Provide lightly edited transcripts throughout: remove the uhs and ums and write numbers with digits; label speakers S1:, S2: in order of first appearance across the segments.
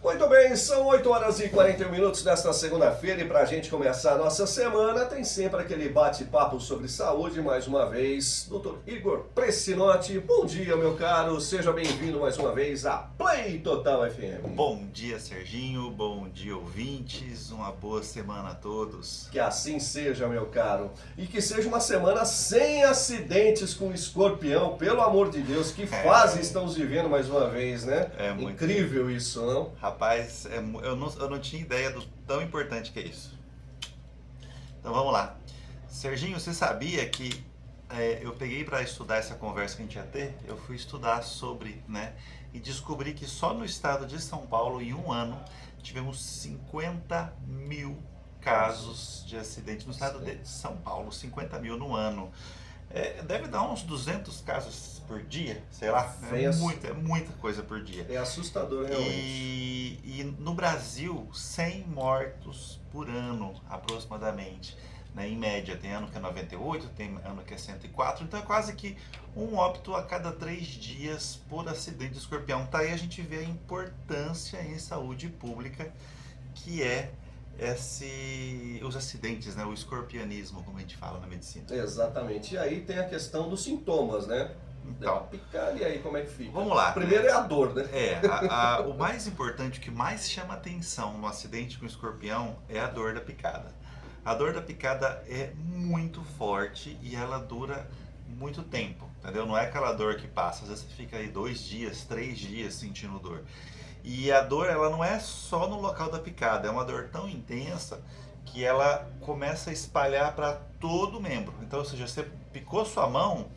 S1: Muito bem, são 8 horas e 41 minutos desta segunda-feira e para a gente começar a nossa semana tem sempre aquele bate-papo sobre saúde mais uma vez. Dr. Igor Precinotti, bom dia meu caro, seja bem-vindo mais uma vez à Play Total FM.
S2: Bom dia Serginho, bom dia ouvintes, uma boa semana a todos.
S1: Que assim seja meu caro, e que seja uma semana sem acidentes com o escorpião, pelo amor de Deus, que fase estamos vivendo mais uma vez, né?
S2: É muito
S1: incrível isso, não?
S2: Rapaz, eu não tinha ideia do tão importante que é isso. Então vamos lá. Serginho, você sabia que eu peguei para estudar essa conversa que a gente ia ter? Eu fui estudar sobre, né? E descobri que só no estado de São Paulo, em um ano, tivemos 50 mil casos de acidente no estado de São Paulo. 50 mil no ano. Deve dar uns 200 casos por dia, sei lá. É muita coisa por dia.
S1: É assustador, realmente.
S2: E no Brasil, 100 mortos por ano, aproximadamente. Né? Em média, tem ano que é 98, tem ano que é 104, então é quase que um óbito a cada 3 dias por acidente de escorpião. Tá aí a gente vê a importância em saúde pública que é os acidentes, né? O escorpianismo, como a gente fala na medicina.
S1: Exatamente. E aí tem a questão dos sintomas, né?
S2: Então,
S1: picada, e aí como é que fica?
S2: Vamos lá.
S1: Primeiro é a dor, né?
S2: O mais importante, o que mais chama atenção no acidente com escorpião é a dor da picada. A dor da picada é muito forte e ela dura muito tempo, entendeu? Não é aquela dor que passa, às vezes você fica aí 2 dias, 3 dias sentindo dor. E a dor, ela não é só no local da picada, é uma dor tão intensa que ela começa a espalhar para todo o membro. Então, ou seja, você picou sua mão,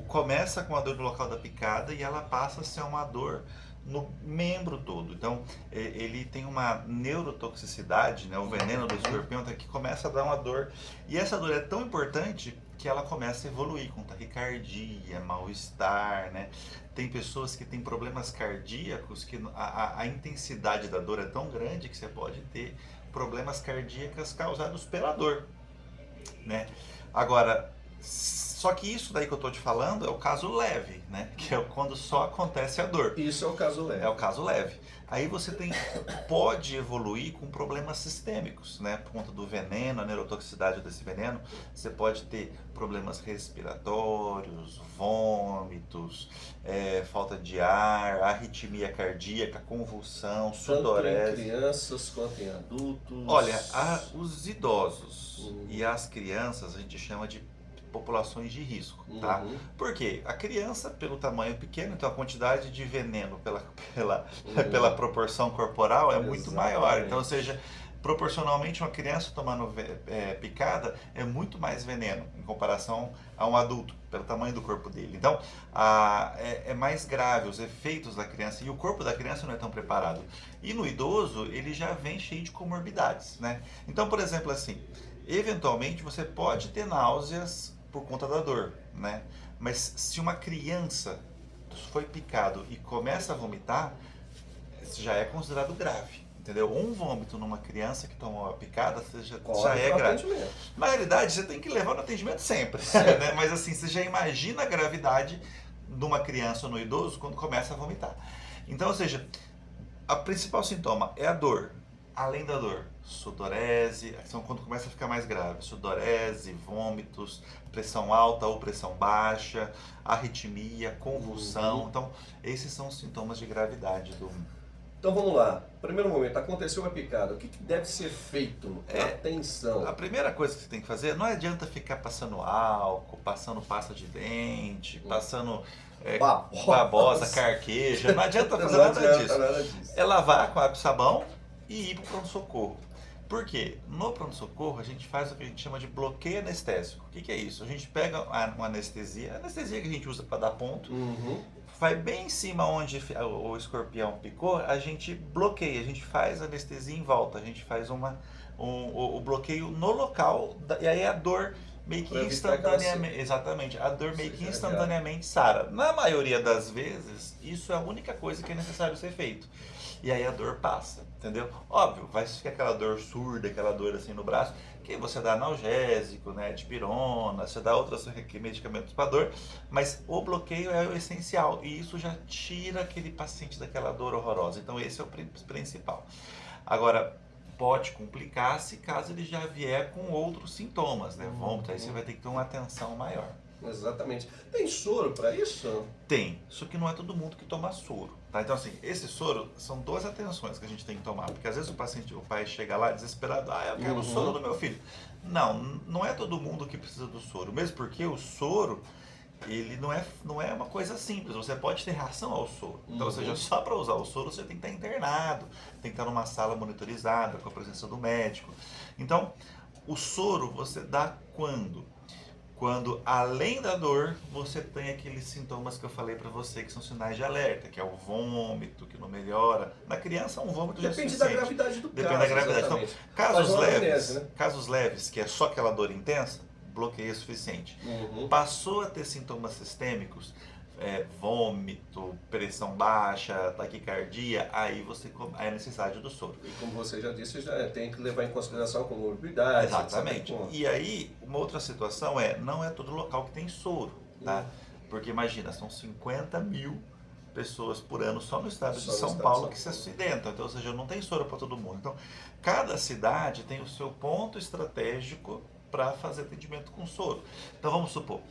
S2: começa com a dor no local da picada e ela passa a ser uma dor no membro todo. Então, ele tem uma neurotoxicidade, né? O veneno do escorpião que começa a dar uma dor. E essa dor é tão importante que ela começa a evoluir com taquicardia, mal-estar, né? Tem pessoas que têm problemas cardíacos que a intensidade da dor é tão grande que você pode ter problemas cardíacos causados pela dor, né? Agora, só que isso daí que eu tô te falando é o caso leve, né? Que é quando só acontece a dor.
S1: Isso é o caso leve.
S2: É o caso leve. Aí você pode evoluir com problemas sistêmicos, né? Por conta do veneno, a neurotoxicidade desse veneno, você pode ter problemas respiratórios, vômitos, falta de ar, arritmia cardíaca, convulsão, sudorese.
S1: Tanto em crianças quanto em adultos.
S2: Olha, os idosos e as crianças a gente chama de populações de risco, tá? Por quê? A criança, pelo tamanho pequeno, então a quantidade de veneno pela proporção corporal é muito maior. Então, ou seja, proporcionalmente uma criança tomando picada é muito mais veneno em comparação a um adulto, pelo tamanho do corpo dele. Então, é mais grave os efeitos da criança e o corpo da criança não é tão preparado. E no idoso, ele já vem cheio de comorbidades, né? Então, por exemplo, assim, eventualmente você pode ter náuseas por conta da dor, né? Mas se uma criança foi picado e começa a vomitar, isso já é considerado grave, entendeu? Um vômito numa criança que tomou a picada já é grave. Na realidade, você tem que levar no atendimento sempre, né? Mas assim, você já imagina a gravidade de uma criança ou no idoso quando começa a vomitar. Então, ou seja, o principal sintoma é a dor. Além da dor, sudorese, são quando começa a ficar mais grave, sudorese, vômitos, pressão alta ou pressão baixa, arritmia, convulsão. Então, esses são os sintomas de gravidade do...
S1: Então vamos lá, primeiro momento, aconteceu a picada, o que deve ser feito? Atenção.
S2: A primeira coisa que você tem que fazer, não adianta ficar passando álcool, passando pasta de dente, passando... babosa, carqueja, não adianta fazer nada disso. É lavar com água e sabão e ir para o pronto-socorro. Por quê? No pronto-socorro a gente faz o que a gente chama de bloqueio anestésico. O que é isso? A gente pega uma anestesia, a anestesia que a gente usa para dar ponto, vai bem em cima onde o escorpião picou, a gente bloqueia, a gente faz anestesia em volta, a gente faz o bloqueio no local, e aí a dor meio que instantaneamente, exatamente, a dor meio que instantaneamente sara. Na maioria das vezes, isso é a única coisa que é necessário ser feito. e aí a dor passa, entendeu? Óbvio, vai ficar aquela dor surda, aquela dor assim no braço, que você dá analgésico, né, dipirona, você dá outros medicamentos para dor, mas o bloqueio é o essencial e isso já tira aquele paciente daquela dor horrorosa. Então esse é o principal. Agora, pode complicar se caso ele já vier com outros sintomas, né? Vômito, aí você vai ter que ter uma atenção maior.
S1: Exatamente. Tem soro para isso?
S2: Tem, só que não é todo mundo que toma soro, tá? Então assim, esse soro são duas atenções que a gente tem que tomar, porque às vezes o pai chega lá desesperado, eu quero o soro do meu filho. Não é todo mundo que precisa do soro, mesmo porque o soro, ele não é uma coisa simples, você pode ter reação ao soro. Então, ou seja, só para usar o soro você tem que estar internado, tem que estar numa sala monitorizada, com a presença do médico. Então, o soro você dá quando? Quando, além da dor, você tem aqueles sintomas que eu falei para você, que são sinais de alerta, que é o vômito, que não melhora. Na criança, um vômito já é
S1: Depende
S2: suficiente.
S1: da gravidade do
S2: Depende
S1: caso.
S2: da gravidade. Então,
S1: Mas
S2: casos leves, que é só aquela dor intensa, bloqueio é suficiente. Passou a ter sintomas sistêmicos, vômito, pressão baixa, taquicardia, aí é necessidade do soro.
S1: E como você já disse, já tem que levar em consideração comorbidade.
S2: Exatamente. E aí, uma outra situação não é todo local que tem soro, tá? Porque imagina, são 50 mil pessoas por ano só no estado de São Paulo que se acidentam. Então, ou seja, não tem soro para todo mundo. Então, cada cidade tem o seu ponto estratégico para fazer atendimento com soro. Então vamos supor,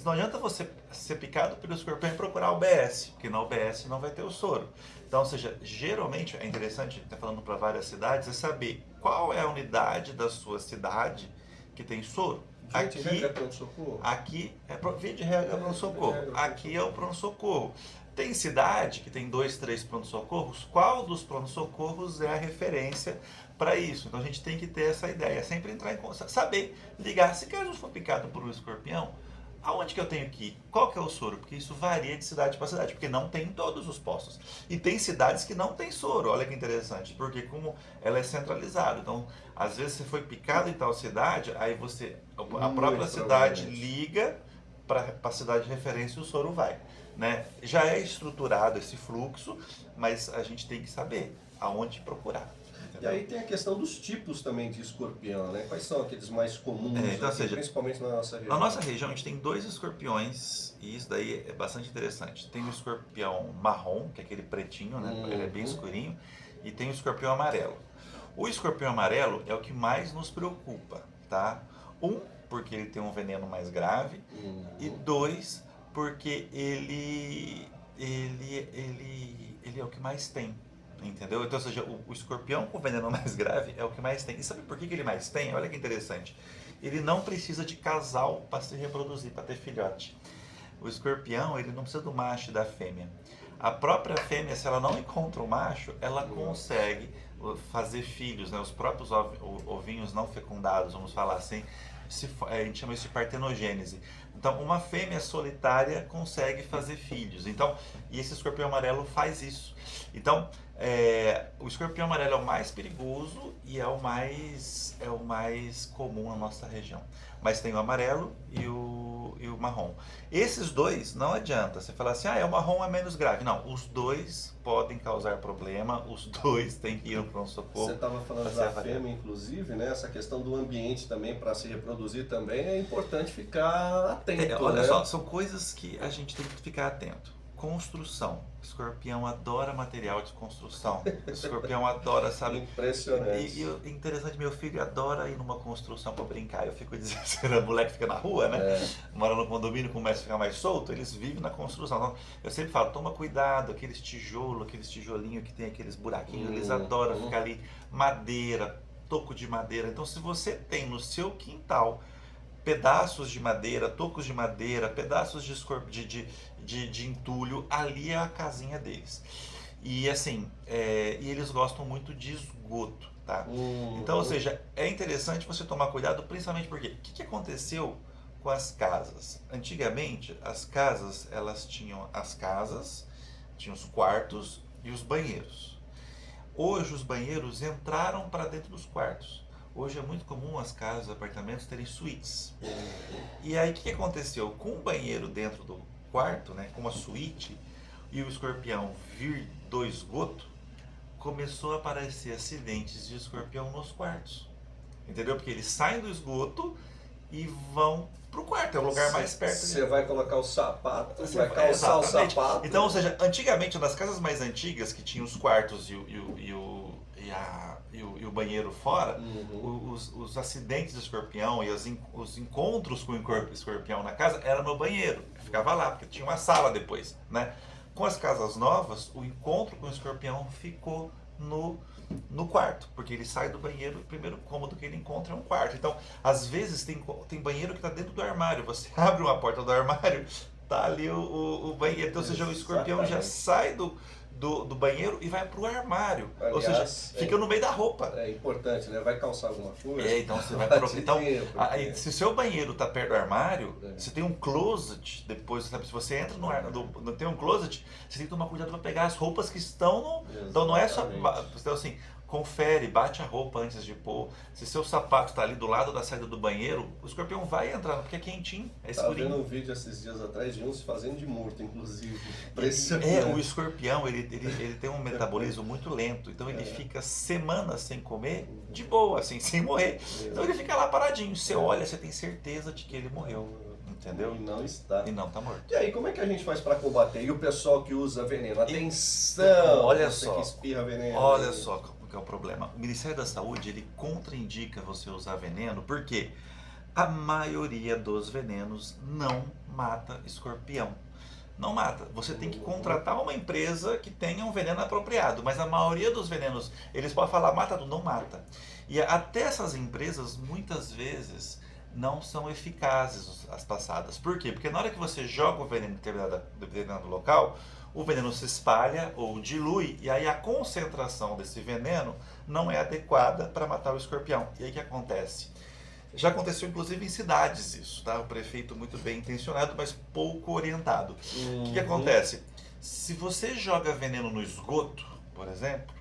S2: não adianta você ser picado pelo escorpião e procurar o UBS, porque na UBS não vai ter o soro. Então, ou seja, geralmente é interessante, está falando para várias cidades, é saber qual é a unidade da sua cidade que tem soro. Aqui é pronto-socorro. Via de regra é pronto-socorro. Aqui é o pronto-socorro. Tem cidade que tem 2, 3 pronto-socorros. Qual dos pronto-socorros é a referência para isso? Então a gente tem que ter essa ideia. Sempre entrar em contato, saber ligar. Se caso eu for picado por um escorpião, aonde que eu tenho que ir? Qual que é o soro? Porque isso varia de cidade para cidade, porque não tem em todos os postos. E tem cidades que não tem soro, olha que interessante, porque como ela é centralizada. Então, às vezes você foi picado em tal cidade, aí a própria cidade liga para a cidade de referência e o soro vai. Né? Já é estruturado esse fluxo, mas a gente tem que saber aonde procurar. Entendeu?
S1: E aí tem a questão dos tipos também de escorpião, né? Quais são aqueles mais comuns,
S2: então,
S1: aqui, principalmente na nossa região?
S2: Na nossa região a gente tem 2 escorpiões e isso daí é bastante interessante. Tem o escorpião marrom, que é aquele pretinho, né? Ele é bem escurinho, e tem o escorpião amarelo. O escorpião amarelo é o que mais nos preocupa, tá? Porque ele tem um veneno mais grave, e 2, porque ele é o que mais tem, entendeu? Então, ou seja, o escorpião com veneno mais grave é o que mais tem. E sabe por que ele mais tem? Olha que interessante. Ele não precisa de casal para se reproduzir, para ter filhote. O escorpião, ele não precisa do macho e da fêmea. A própria fêmea, se ela não encontra o macho, ela consegue fazer filhos, né? Os próprios ovinhos não fecundados, vamos falar assim, a gente chama isso de partenogênese. Então, uma fêmea solitária consegue fazer filhos. Então, e esse escorpião amarelo faz isso. Então, o escorpião amarelo é o mais perigoso e é o mais comum na nossa região. Mas tem o amarelo e o marrom. Esses dois, não adianta você falar assim, o marrom é menos grave. Não, os dois podem causar problema, os dois têm que ir para um socorro.
S1: Você estava falando da fêmea, inclusive, né? Essa questão do ambiente também, para se reproduzir também, é importante ficar atento.
S2: Olha só, são coisas que a gente tem que ficar atento. Construção. Escorpião adora material de construção. Escorpião adora, sabe?
S1: Impressionante.
S2: E interessante, meu filho adora ir numa construção para brincar. Eu fico dizendo, o moleque fica na rua, né? Mora no condomínio, começa a ficar mais solto, eles vivem na construção. Então, eu sempre falo, toma cuidado, aqueles tijolinhos que tem aqueles buraquinhos, eles adoram ficar ali. Madeira, toco de madeira. Então, se você tem no seu quintal pedaços de madeira, tocos de madeira, pedaços de entulho, ali é a casinha deles. E assim, e eles gostam muito de esgoto, tá? Então, ou seja, é interessante você tomar cuidado, principalmente porque o que aconteceu com as casas? Antigamente, as casas, elas tinham tinham os quartos e os banheiros. Hoje, os banheiros entraram para dentro dos quartos. Hoje é muito comum as casas, os apartamentos terem suítes. E aí o que aconteceu? Com o banheiro dentro do quarto, né, com uma suíte, e o escorpião vir do esgoto, começou a aparecer acidentes de escorpião nos quartos. Entendeu? Porque eles saem do esgoto e vão pro quarto, é o lugar mais perto.
S1: Você vai colocar o sapato,
S2: Você
S1: vai calçar
S2: exatamente.
S1: o sapato.
S2: Então, ou seja, antigamente, nas casas mais antigas, que tinham os quartos e o banheiro fora, os acidentes de escorpião e os encontros com o escorpião na casa era no banheiro. Ficava lá, porque tinha uma sala depois, né? Com as casas novas, o encontro com o escorpião ficou no quarto, porque ele sai do banheiro, o primeiro cômodo que ele encontra é um quarto. Então, às vezes tem banheiro que está dentro do armário, você abre uma porta do armário, tá ali o banheiro, então, ou seja, o escorpião já sai do banheiro e vai pro armário.
S1: Aliás,
S2: ou seja, fica no meio da roupa.
S1: É importante, né? Vai calçar alguma coisa.
S2: Então você vai então, se o seu banheiro tá perto do armário, você tem um closet, depois, sabe, se você entra tem um closet, você tem que tomar cuidado para pegar as roupas que estão no. Então não é só. Então assim, confere, bate a roupa antes de pôr. Se seu sapato está ali do lado da saída do banheiro, o escorpião vai entrar, porque é quentinho, é escurinho.
S1: Estava vendo um vídeo esses dias atrás de uns fazendo de morto, inclusive.
S2: O escorpião, ele tem um metabolismo muito lento, então ele fica semanas sem comer, de boa, assim, sem morrer. Então ele fica lá paradinho, você olha, você tem certeza de que ele morreu. Entendeu?
S1: E não está.
S2: E não está morto.
S1: E aí, como é que a gente faz para combater? E o pessoal que usa veneno? Atenção!
S2: Olha
S1: você
S2: só.
S1: que espirra veneno.
S2: Olha só que é o problema. O Ministério da Saúde, ele contraindica você usar veneno, porque a maioria dos venenos não mata escorpião. Não mata. Você tem que contratar uma empresa que tenha um veneno apropriado, mas a maioria dos venenos, eles podem falar mata, não mata. E até essas empresas, muitas vezes, não são eficazes as passadas. Por quê? Porque na hora que você joga o veneno em determinado local, o veneno se espalha ou dilui, e aí a concentração desse veneno não é adequada para matar o escorpião. E aí o que acontece? Já aconteceu inclusive em cidades isso, tá? O prefeito muito bem intencionado, mas pouco orientado. O que acontece? Se você joga veneno no esgoto, por exemplo,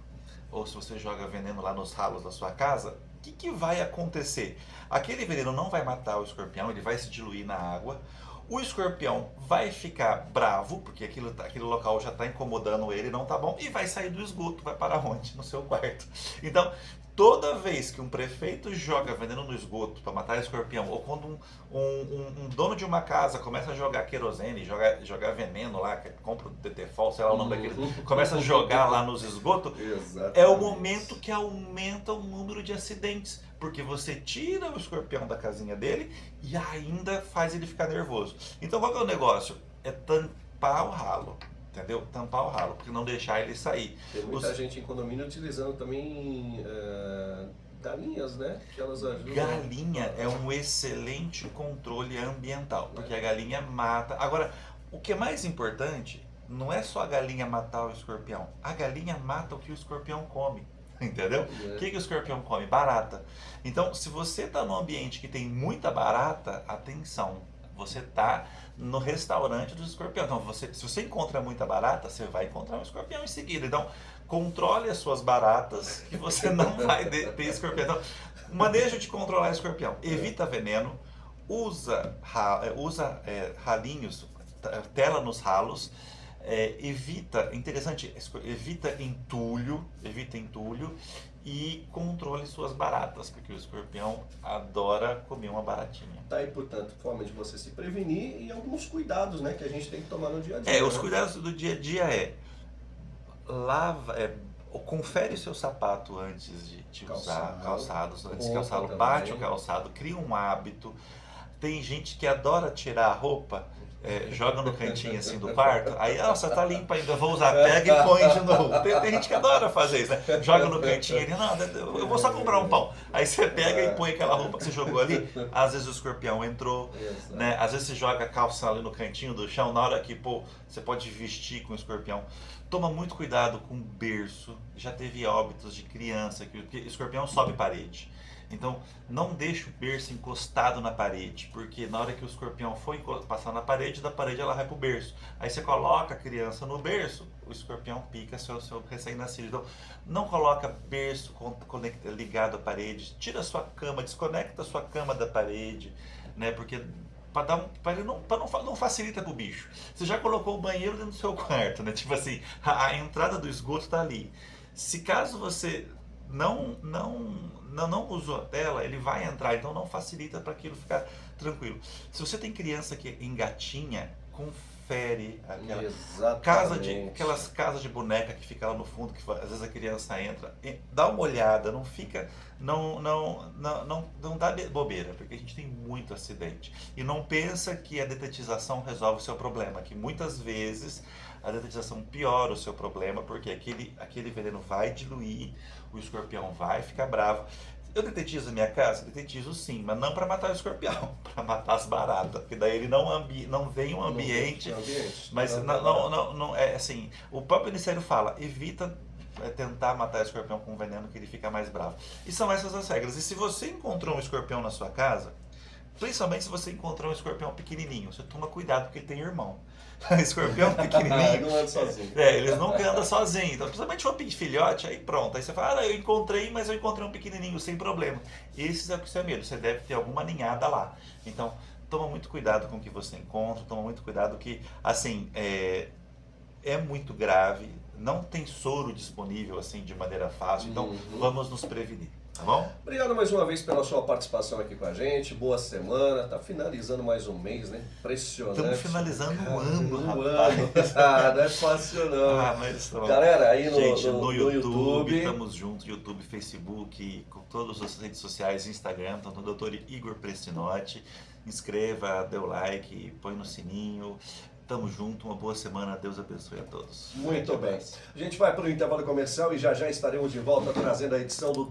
S2: ou se você joga veneno lá nos ralos da sua casa, o que vai acontecer? Aquele veneno não vai matar o escorpião, ele vai se diluir na água. O escorpião vai ficar bravo, porque aquele local já está incomodando ele, não tá bom, e vai sair do esgoto, vai para onde? No seu quarto. Então, toda vez que um prefeito joga veneno no esgoto para matar escorpião, ou quando um dono de uma casa começa a jogar querosene, jogar veneno lá, compra o Tetefol, sei lá o nome daquele, começa a jogar lá nos esgotos, é o momento que aumenta o número de acidentes. Porque você tira o escorpião da casinha dele e ainda faz ele ficar nervoso. Então qual que é o negócio? É tampar o ralo, entendeu? Tampar o ralo, porque não deixar ele sair.
S1: Tem muita gente em condomínio utilizando também galinhas, né? Que elas ajudam.
S2: Galinha é um excelente controle ambiental, porque a galinha mata. Agora, o que é mais importante não é só a galinha matar o escorpião. A galinha mata o que o escorpião come. Entendeu? O que o escorpião come? Barata. Então, se você está num ambiente que tem muita barata, atenção, você está no restaurante dos escorpiões. Então, se você encontra muita barata, você vai encontrar um escorpião em seguida. Então, controle as suas baratas, que você não vai ter escorpião. Então, manejo de controlar escorpião. Evita veneno, usa ralinhos, tela nos ralos. Evita entulho e controle suas baratas, porque o escorpião adora comer uma baratinha.
S1: Tá aí, portanto, forma de você se prevenir e alguns cuidados, né, que a gente tem que tomar no dia a dia.
S2: Os cuidados do dia a dia confere o seu sapato antes de usar calçados, antes de calçá-lo, bate o calçado, cria um hábito. Tem gente que adora tirar a roupa, joga no cantinho assim do quarto, aí, nossa, tá limpa ainda, vou usar, pega e põe de novo. Tem gente que adora fazer isso, né? Joga no cantinho ali, não, eu vou só comprar um pão. Aí você pega e põe aquela roupa que você jogou ali, às vezes o escorpião entrou, né? Às vezes você joga a calça ali no cantinho do chão, na hora que, você pode vestir com o escorpião. Toma muito cuidado com berço, já teve óbitos de criança, porque o escorpião sobe parede. Então, não deixe o berço encostado na parede, porque na hora que o escorpião for passar na parede, da parede ela vai para o berço. Aí você coloca a criança no berço, o escorpião pica seu recém-nascido. Então, não coloca berço ligado à parede, tira a sua cama, desconecta a sua cama da parede, né? Porque Para ele não facilita pro bicho. Você já colocou o banheiro dentro do seu quarto, né? Tipo assim, a entrada do esgoto tá ali. Se caso você não usou a tela, ele vai entrar, então não facilita para aquilo ficar tranquilo. Se você tem criança que engatinha, confere aquelas casas de boneca que fica lá no fundo, que às vezes a criança entra, dá uma olhada, não fica, não dá bobeira, porque a gente tem muito acidente. E não pensa que a detetização resolve o seu problema, que muitas vezes a detetização piora o seu problema, porque aquele veneno vai diluir, o escorpião vai ficar bravo. Eu detetizo a minha casa? Detetizo sim, mas não para matar o escorpião, para matar as baratas, porque daí ele não vem um ambiente, mas não é assim, o próprio Ministério fala, evita tentar matar o escorpião com veneno que ele fica mais bravo. E são essas as regras. E se você encontrou um escorpião na sua casa, principalmente se você encontrou um escorpião pequenininho, você toma cuidado porque ele tem irmão. Escorpião pequenininho,
S1: não anda sozinho.
S2: Eles nunca andam sozinhos. Então, principalmente um filhote, aí pronto. Aí você fala, eu encontrei, mas eu encontrei um pequenininho, sem problema. Esse é o que você é medo. Você deve ter alguma ninhada lá. Então, toma muito cuidado com o que você encontra, toma muito cuidado que, assim, é muito grave. Não tem soro disponível, assim, de maneira fácil. Então, vamos nos prevenir. Tá bom?
S1: Obrigado mais uma vez pela sua participação aqui com a gente. Boa semana. Tá finalizando mais um mês, né? Impressionante.
S2: Estamos finalizando um ano,
S1: rapaz. Não é fácil não.
S2: Mas
S1: galera, aí
S2: no YouTube,
S1: YouTube.
S2: estamos juntos. YouTube, Facebook, com todas as redes sociais, Instagram. Então, o Dr. Igor Prestinotti. Inscreva, dê o like, põe no sininho. Tamo junto, uma boa semana, Deus abençoe a todos.
S1: Muito bem. A gente vai para o intervalo comercial e já estaremos de volta trazendo a edição do